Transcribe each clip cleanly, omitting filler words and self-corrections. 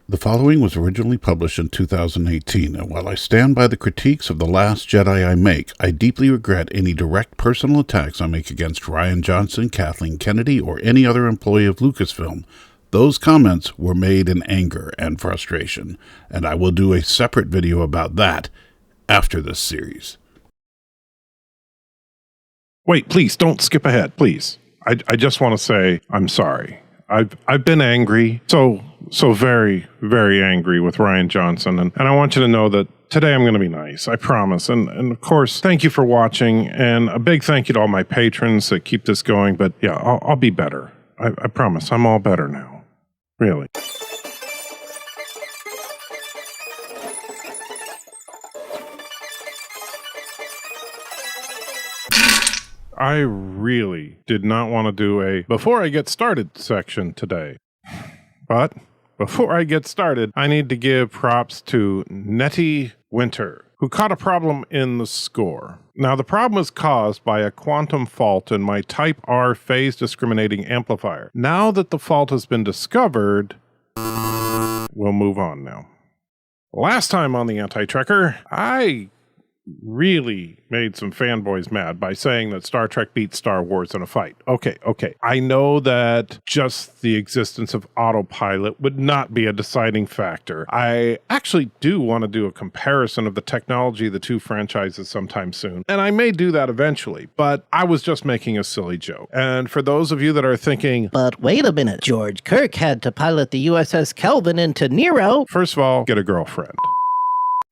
The following was originally published in 2018, and while I stand by the critiques of The Last Jedi I make, I deeply regret any direct personal attacks I make against Rian Johnson, Kathleen Kennedy, or any other employee of Lucasfilm. Those comments were made in anger and frustration, and I will do a separate video about that after this series. Wait, please, don't skip ahead, please. I just want to say I'm sorry. I've been angry, so very, very angry with Rian Johnson, and I want you to know that today I'm going to be nice, I promise. And of course, thank you for watching, and a big thank you to all my patrons that keep this going, but yeah, I'll be better. I promise, I'm all better now. Really. I really did not want to do a before I get started section today. But before I get started, I need to give props to Nettie Winter, who caught a problem in the score. Now, the problem was caused by a quantum fault in my Type R phase discriminating amplifier. Now that the fault has been discovered, we'll move on now. Last time on the Anti-Trekker, I really made some fanboys mad by saying that Star Trek beat Star Wars in a fight. Okay. I know that just the existence of autopilot would not be a deciding factor. I actually do want to do a comparison of the technology of the two franchises sometime soon, and I may do that eventually, but I was just making a silly joke. And for those of you that are thinking, but wait a minute, George Kirk had to pilot the USS Kelvin into Nero. First of all, get a girlfriend.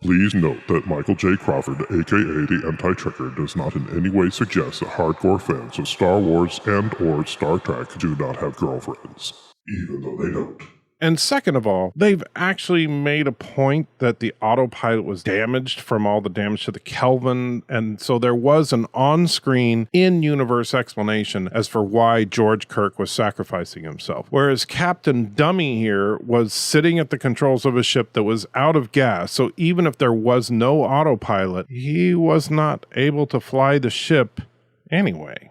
Please note that Michael J. Crawford, aka the Anti-Trekker, does not in any way suggest that hardcore fans of Star Wars and or Star Trek do not have girlfriends, even though they don't. And second of all, they've actually made a point that the autopilot was damaged from all the damage to the Kelvin, and so there was an on-screen, in-universe explanation as for why George Kirk was sacrificing himself. Whereas Captain Dummy here was sitting at the controls of a ship that was out of gas, so even if there was no autopilot, he was not able to fly the ship anyway.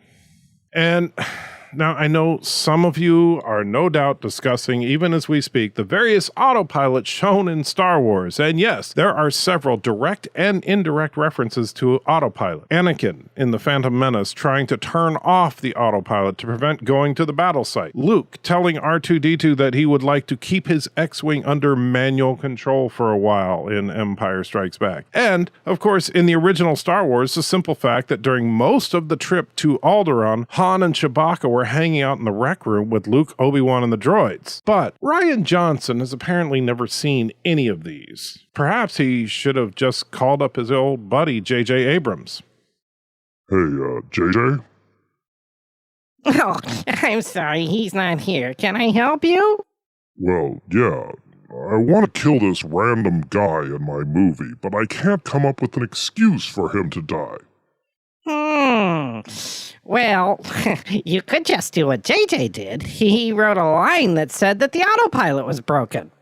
And now, I know some of you are no doubt discussing, even as we speak, the various autopilots shown in Star Wars. And yes, there are several direct and indirect references to autopilot. Anakin in The Phantom Menace trying to turn off the autopilot to prevent going to the battle site. Luke telling R2-D2 that he would like to keep his X-Wing under manual control for a while in Empire Strikes Back. And, of course, in the original Star Wars, the simple fact that during most of the trip to Alderaan, Han and Chewbacca were hanging out in the rec room with Luke, Obi-Wan, and the droids. But Rian Johnson has apparently never seen any of these. Perhaps he should have just called up his old buddy, J.J. Abrams. Hey, JJ? Oh, I'm sorry, he's not here. Can I help you? Well, yeah. I want to kill this random guy in my movie, but I can't come up with an excuse for him to die. Well, you could just do what JJ did. He wrote a line that said that the autopilot was broken.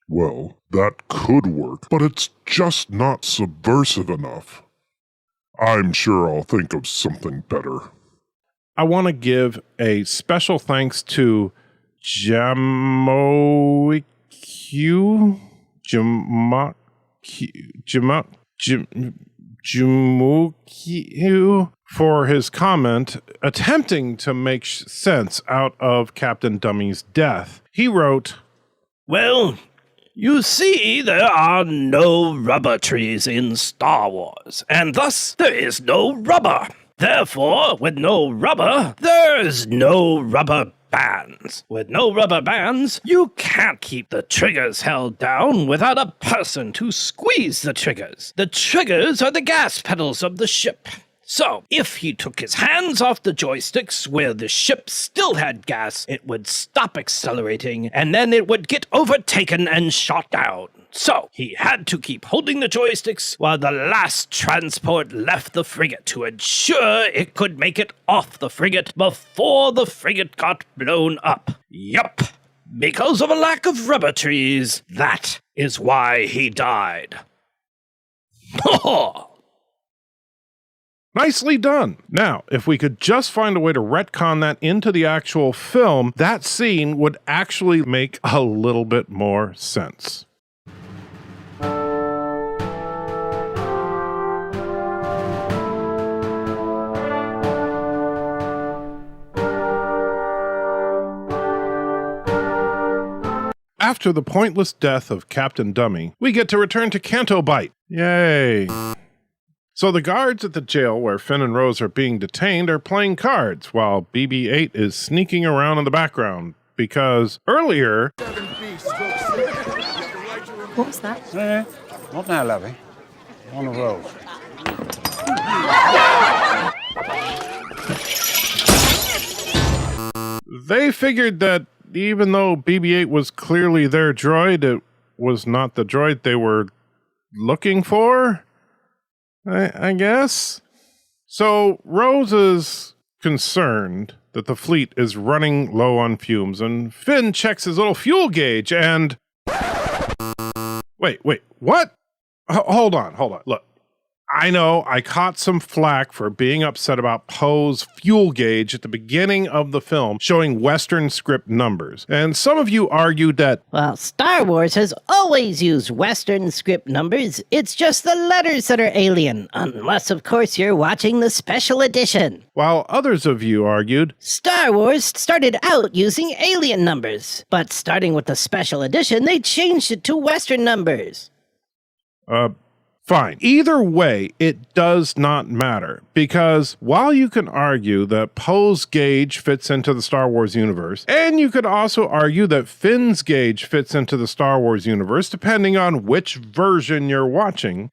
Well, that could work, but it's just not subversive enough. I'm sure I'll think of something better. I want to give a special thanks to Jamoiq Jumukiu for his comment attempting to make sense out of Captain Dummy's death. He wrote, "Well, you see, there are no rubber trees in Star Wars, and thus there is no rubber. Therefore, with no rubber, there's no rubber bands. With no rubber bands, you can't keep the triggers held down without a person to squeeze the triggers. The triggers are the gas pedals of the ship. So, if he took his hands off the joysticks where the ship still had gas, it would stop accelerating, and then it would get overtaken and shot down. So, he had to keep holding the joysticks while the last transport left the frigate to ensure it could make it off the frigate before the frigate got blown up. Yup, because of a lack of rubber trees, that is why he died." Nicely done. Now, if we could just find a way to retcon that into the actual film, that scene would actually make a little bit more sense. After the pointless death of Captain Dummy, we get to return to Canto Bight. Yay. So the guards at the jail where Finn and Rose are being detained are playing cards, while BB-8 is sneaking around in the background, because earlier... What was that? Not now, lovey. On a roll. They figured that even though BB-8 was clearly their droid, it was not the droid they were looking for, I guess. So Rose is concerned that the fleet is running low on fumes, and Finn checks his little fuel gauge and... Wait, what? Hold on. Look. I know I caught some flack for being upset about Poe's fuel gauge at the beginning of the film showing Western script numbers. And some of you argued that, Well, Star Wars has always used Western script numbers. It's just the letters that are alien. Unless, of course, you're watching the special edition. while others of you argued, Star Wars started out using alien numbers. But starting with the special edition, they changed it to Western numbers. fine. Either way, it does not matter, because while you can argue that Poe's gauge fits into the Star Wars universe, and you could also argue that Finn's gauge fits into the Star Wars universe, depending on which version you're watching,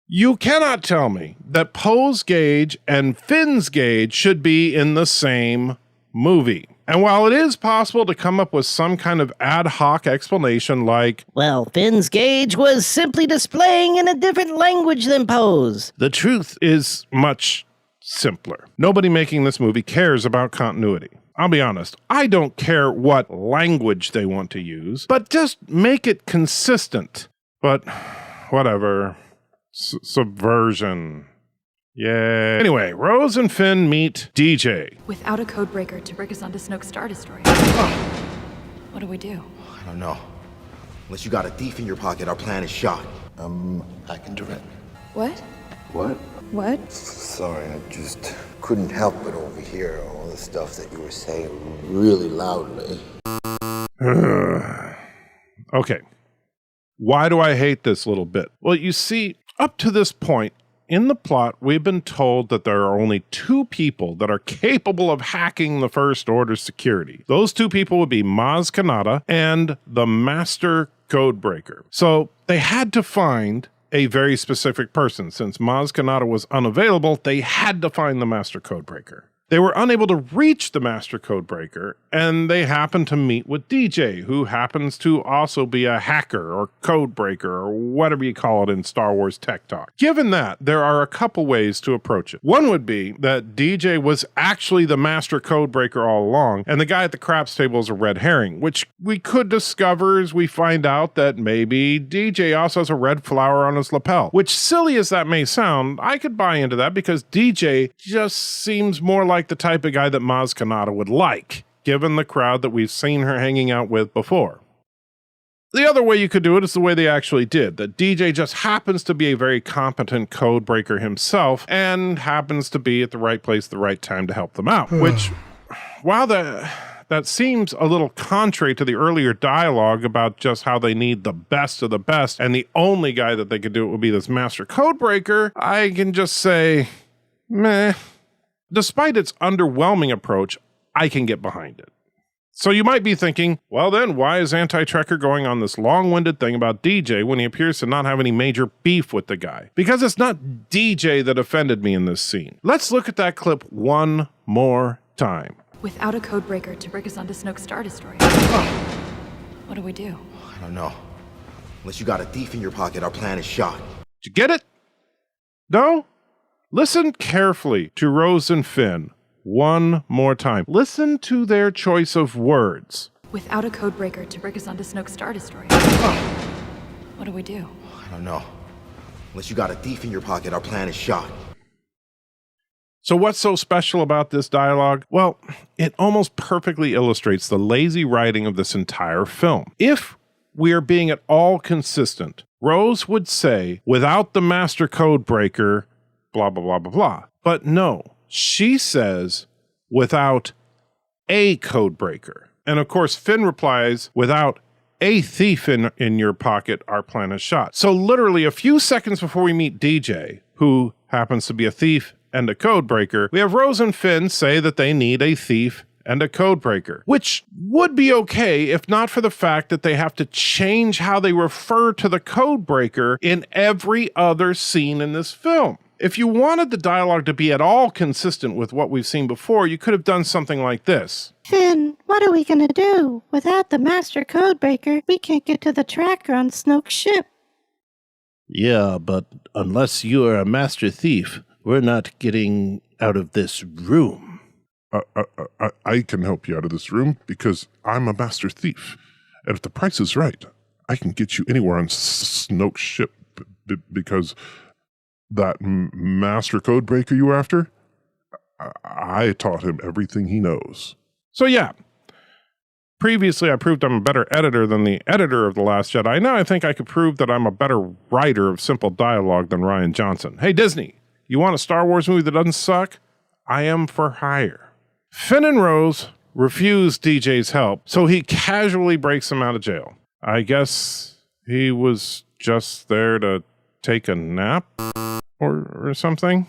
you cannot tell me that Poe's gauge and Finn's gauge should be in the same movie. And while it is possible to come up with some kind of ad hoc explanation like, Well, Finn's gauge was simply displaying in a different language than Poe's. the truth is much simpler. Nobody making this movie cares about continuity. I'll be honest, I don't care what language they want to use, but just make it consistent. But whatever. Subversion. Yay. Anyway, Rose and Finn meet DJ. Without a codebreaker to break us onto Snoke's Star Destroyer. What do we do? I don't know. Unless you got a thief in your pocket, our plan is shot. I can direct. What? What? What? Sorry, I just couldn't help but overhear all the stuff that you were saying really loudly. Okay. Why do I hate this little bit? Well, you see, up to this point, in the plot, we've been told that there are only two people that are capable of hacking the First Order security. Those two people would be Maz Kanata and the Master Codebreaker. So they had to find a very specific person. Since Maz Kanata was unavailable, they had to find the Master Codebreaker. They were unable to reach the Master Codebreaker, and they happened to meet with DJ, who happens to also be a hacker or codebreaker or whatever you call it in Star Wars tech talk. Given that, there are a couple ways to approach it. One would be that DJ was actually the Master Codebreaker all along, and the guy at the craps table is a red herring, which we could discover as we find out that maybe DJ also has a red flower on his lapel. Which, silly as that may sound, I could buy into that because DJ just seems more like the type of guy that Maz Kanata would like, given the crowd that we've seen her hanging out with before. The other way you could do it is the way they actually did, that DJ just happens to be a very competent code breaker himself and happens to be at the right place at the right time to help them out, which, while that seems a little contrary to the earlier dialogue about just how they need the best of the best and the only guy that they could do it would be this master code breaker, I can just say, meh. Despite its underwhelming approach, I can get behind it. So you might be thinking, well then, why is Anti-Trekker going on this long-winded thing about DJ when he appears to not have any major beef with the guy? Because it's not DJ that offended me in this scene. Let's look at that clip one more time. Without a codebreaker to break us onto Snoke's Star Destroyer. What do we do? I don't know. Unless you got a thief in your pocket, our plan is shot. Did you get it? No? Listen carefully to Rose and Finn one more time. Listen to their choice of words. Without a codebreaker to break us onto Snoke's Star Destroyer. What do we do? I don't know. Unless you got a thief in your pocket, our plan is shot. So what's so special about this dialogue? Well, it almost perfectly illustrates the lazy writing of this entire film. If we are being at all consistent, Rose would say, without the master code breaker, blah, blah, blah, blah, blah. But no, she says, without a code breaker. And of course, Finn replies, without a thief in your pocket, our plan is shot. So literally a few seconds before we meet DJ, who happens to be a thief and a code breaker, we have Rose and Finn say that they need a thief and a code breaker, which would be okay if not for the fact that they have to change how they refer to the code breaker in every other scene in this film. If you wanted the dialogue to be at all consistent with what we've seen before, you could have done something like this. Finn, what are we gonna do? Without the master codebreaker, we can't get to the tracker on Snoke's ship. Yeah, but unless you are a master thief, we're not getting out of this room. I can help you out of this room because I'm a master thief. And if the price is right, I can get you anywhere on Snoke's ship because that master code breaker you were after, I taught him everything he knows. So yeah, previously I proved I'm a better editor than the editor of The Last Jedi. Now I think I could prove that I'm a better writer of simple dialogue than Rian Johnson. Hey Disney, you want a Star Wars movie that doesn't suck? I am for hire. Finn and Rose refuse DJ's help, so he casually breaks him out of jail. I guess he was just there to take a nap or something.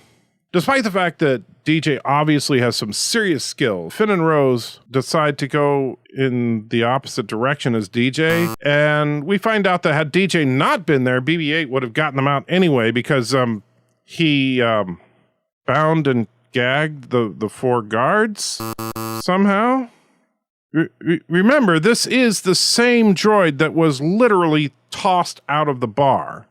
Despite the fact that DJ obviously has some serious skill, Finn and Rose decide to go in the opposite direction as DJ, and we find out that had DJ not been there, BB-8 would have gotten them out anyway because he bound and gagged the 4 guards somehow. Remember, this is the same droid that was literally tossed out of the bar.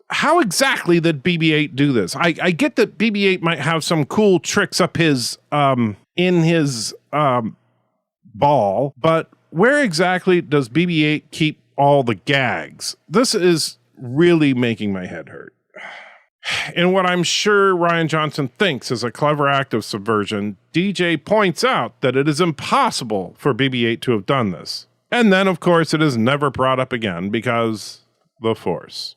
How exactly did BB-8 do this? I get that BB-8 might have some cool tricks up his in his ball, but where exactly does BB-8 keep all the gags? This is really making my head hurt. In what I'm sure Rian Johnson thinks is a clever act of subversion, DJ points out that it is impossible for BB-8 to have done this. And then, of course, it is never brought up again because the Force.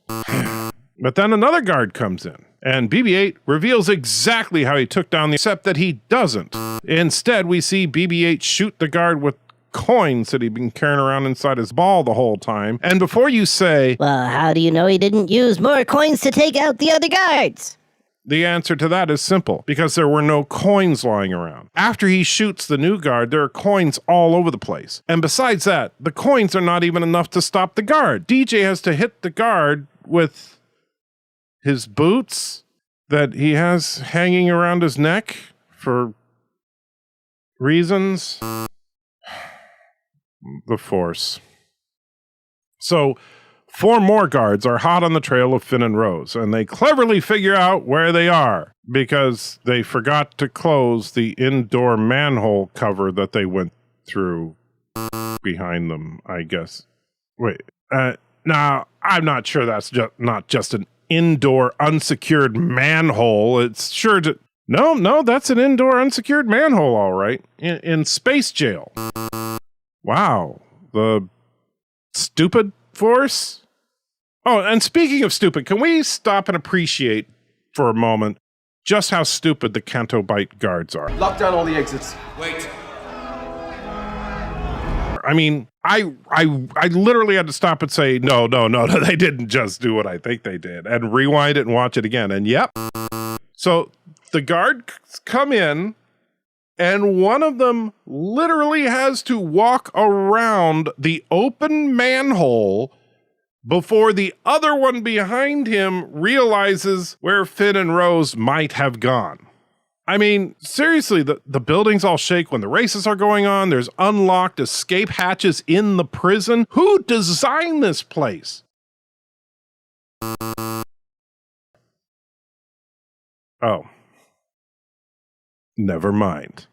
But then another guard comes in, and BB-8 reveals exactly how he took down except that he doesn't. Instead, we see BB-8 shoot the guard with coins that he'd been carrying around inside his ball the whole time. And before you say, well, how do you know he didn't use more coins to take out the other guards? The answer to that is simple, because there were no coins lying around. After he shoots the new guard, there are coins all over the place. And besides that, the coins are not even enough to stop the guard. DJ has to hit the guard with his boots that he has hanging around his neck for reasons. The Force. So 4 more guards are hot on the trail of Finn and Rose, and they cleverly figure out where they are because they forgot to close the indoor manhole cover that they went through behind them, I guess. Wait, now I'm not sure that's not just an indoor unsecured manhole. It's sure to... No, that's an indoor unsecured manhole, all right, in space jail. Wow, the stupid Force? Oh, and speaking of stupid, can we stop and appreciate for a moment just how stupid the Canto Bight guards are? Lock down all the exits. Wait. I mean, I literally had to stop and say, no, they didn't just do what I think they did, and rewind it and watch it again, and yep. So the guards come in, and one of them literally has to walk around the open manhole before the other one behind him realizes where Finn and Rose might have gone. I mean, seriously, the buildings all shake when the races are going on. There's unlocked escape hatches in the prison. Who designed this place? Oh. Never mind.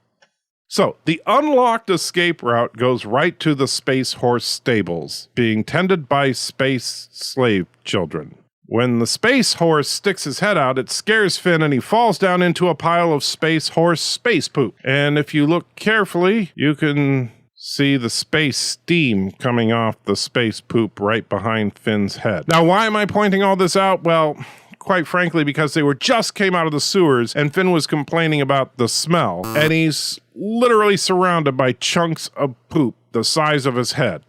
So, the unlocked escape route goes right to the Space Horse stables, being tended by space slave children. When the space horse sticks his head out, it scares Finn and he falls down into a pile of space horse space poop. And if you look carefully, you can see the space steam coming off the space poop right behind Finn's head. Now, why am I pointing all this out? Well, quite frankly, because they just came out of the sewers and Finn was complaining about the smell. And he's literally surrounded by chunks of poop the size of his head.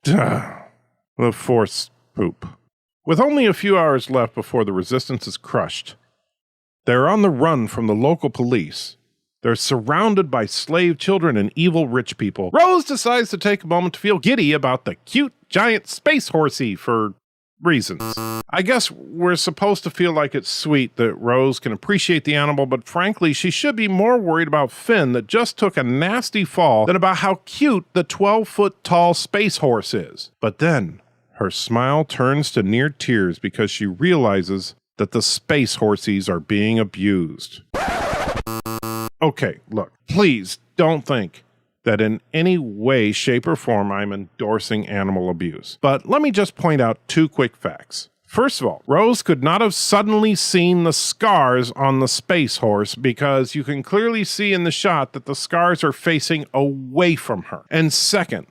The Force poop. With only a few hours left before the Resistance is crushed, they're on the run from the local police. They're surrounded by slave children and evil rich people. Rose decides to take a moment to feel giddy about the cute giant space horsey for reasons. I guess we're supposed to feel like it's sweet that Rose can appreciate the animal, but frankly, she should be more worried about Finn that just took a nasty fall than about how cute the 12-foot tall space horse is. But then her smile turns to near tears because she realizes that the space horsies are being abused. Okay, look, please don't think that in any way, shape, or form I'm endorsing animal abuse. But let me just point out two quick facts. First of all, Rose could not have suddenly seen the scars on the space horse because you can clearly see in the shot that the scars are facing away from her. And second,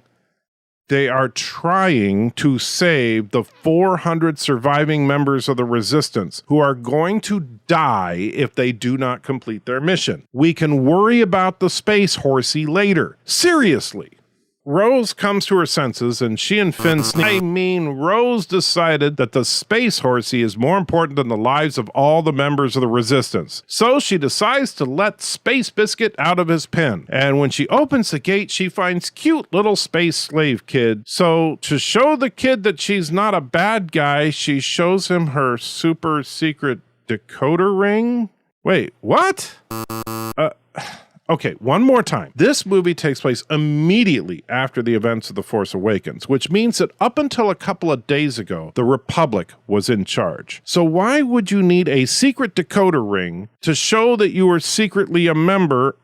they are trying to save the 400 surviving members of the Resistance who are going to die if they do not complete their mission. We can worry about the space horsey later. Seriously. Rose comes to her senses and she and Finn Rose decided that the space horsey is more important than the lives of all the members of the Resistance. So she decides to let Space Biscuit out of his pen. And when she opens the gate, she finds cute little space slave kid. So to show the kid that she's not a bad guy, she shows him her super secret decoder ring. Wait, what? Okay, one more time. This movie takes place immediately after the events of The Force Awakens, which means that up until a couple of days ago, the Republic was in charge. So why would you need a secret decoder ring to show that you were secretly a member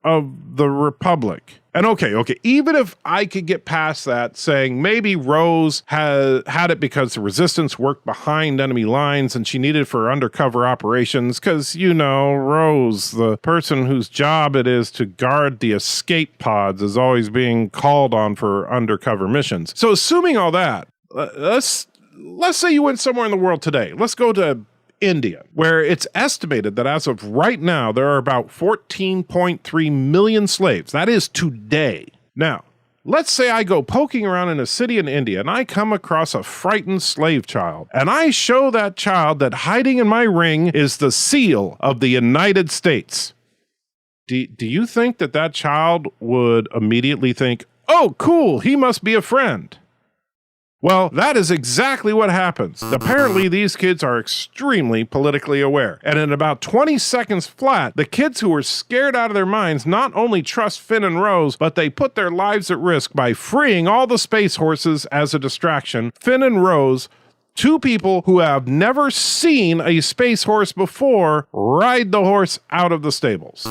of the Republic? And okay, even if I could get past that, saying maybe Rose had it because the Resistance worked behind enemy lines and she needed it for undercover operations, because, you know, Rose, the person whose job it is to guard the escape pods, is always being called on for undercover missions. So assuming all that, let's say you went somewhere in the world today. Let's go to India, where it's estimated that as of right now, there are about 14.3 million slaves. That is today. Now, let's say I go poking around in a city in India and I come across a frightened slave child, and I show that child that hiding in my ring is the seal of the United States. Do you think that child would immediately think, oh, cool, he must be a friend? Well, that is exactly what happens. Apparently, these kids are extremely politically aware. And in about 20 seconds flat, the kids who were scared out of their minds not only trust Finn and Rose, but they put their lives at risk by freeing all the space horses as a distraction. Finn and Rose, two people who have never seen a space horse before, ride the horse out of the stables.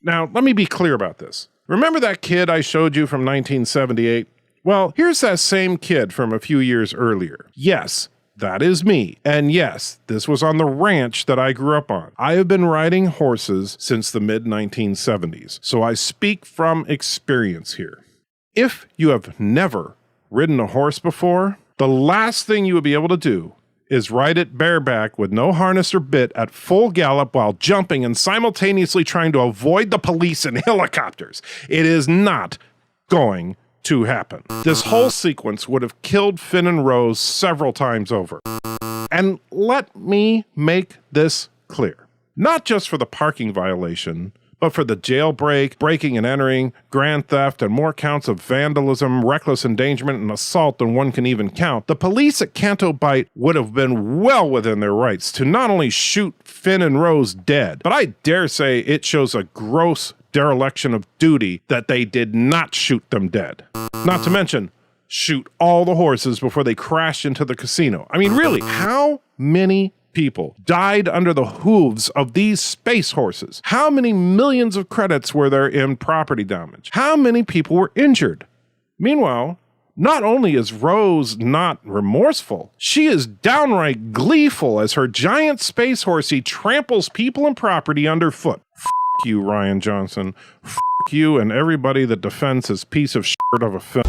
Now, let me be clear about this. Remember that kid I showed you from 1978? Well, here's that same kid from a few years earlier. Yes, that is me. And yes, this was on the ranch that I grew up on. I have been riding horses since the mid-1970s, so I speak from experience here. If you have never ridden a horse before, the last thing you would be able to do is ride it bareback with no harness or bit at full gallop while jumping and simultaneously trying to avoid the police and helicopters. It is not going to happen. This whole sequence would have killed Finn and Rose several times over. And let me make this clear. Not just for the parking violation, but for the jailbreak, breaking and entering, grand theft, and more counts of vandalism, reckless endangerment, and assault than one can even count, the police at Canto Bight would have been well within their rights to not only shoot Finn and Rose dead, but I dare say it shows a gross dereliction of duty that they did not shoot them dead. Not to mention, shoot all the horses before they crashed into the casino. I mean, really, how many people died under the hooves of these space horses? How many millions of credits were there in property damage? How many people were injured? Meanwhile, Not only is Rose not remorseful, she is downright gleeful as her giant space horsey tramples people and property underfoot. F*** you, Rian Johnson. F*** you and everybody that defends his piece of shit of a film.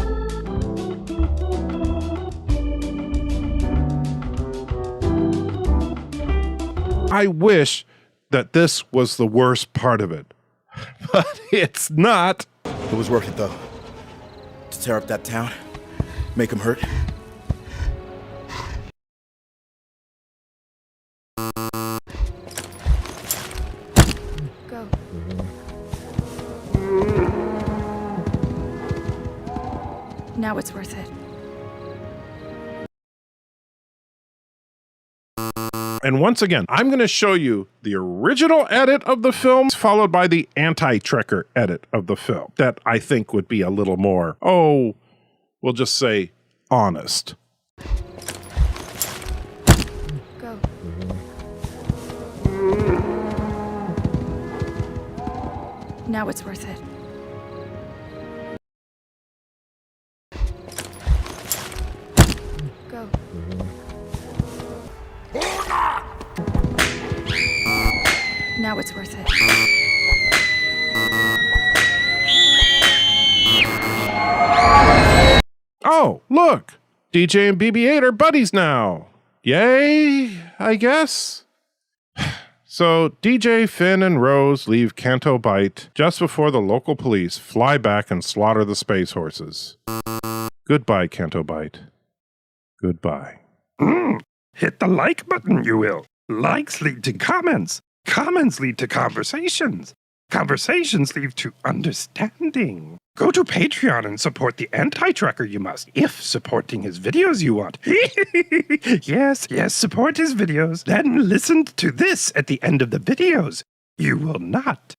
I wish that this was the worst part of it, but it's not. It was worth it, though. To tear up that town, make them hurt. Go. Now it's worth it. And once again, I'm going to show you the original edit of the film, followed by the anti-Trekker edit of the film, that I think would be a little more, we'll just say, honest. Go. Now it's worth it. Go. Now it's worth it. Oh, look! DJ and BB-8 are buddies now. Yay, I guess? So DJ, Finn, and Rose leave Canto Bight just before the local police fly back and slaughter the space horses. Goodbye, Canto Bight. Goodbye. Hit the like button, you will. Likes lead to comments. Comments lead to conversations. Conversations lead to understanding. Go to Patreon and support the anti-Trekker you must, if supporting his videos you want. Yes, support his videos. Then listen to this at the end of the videos. You will not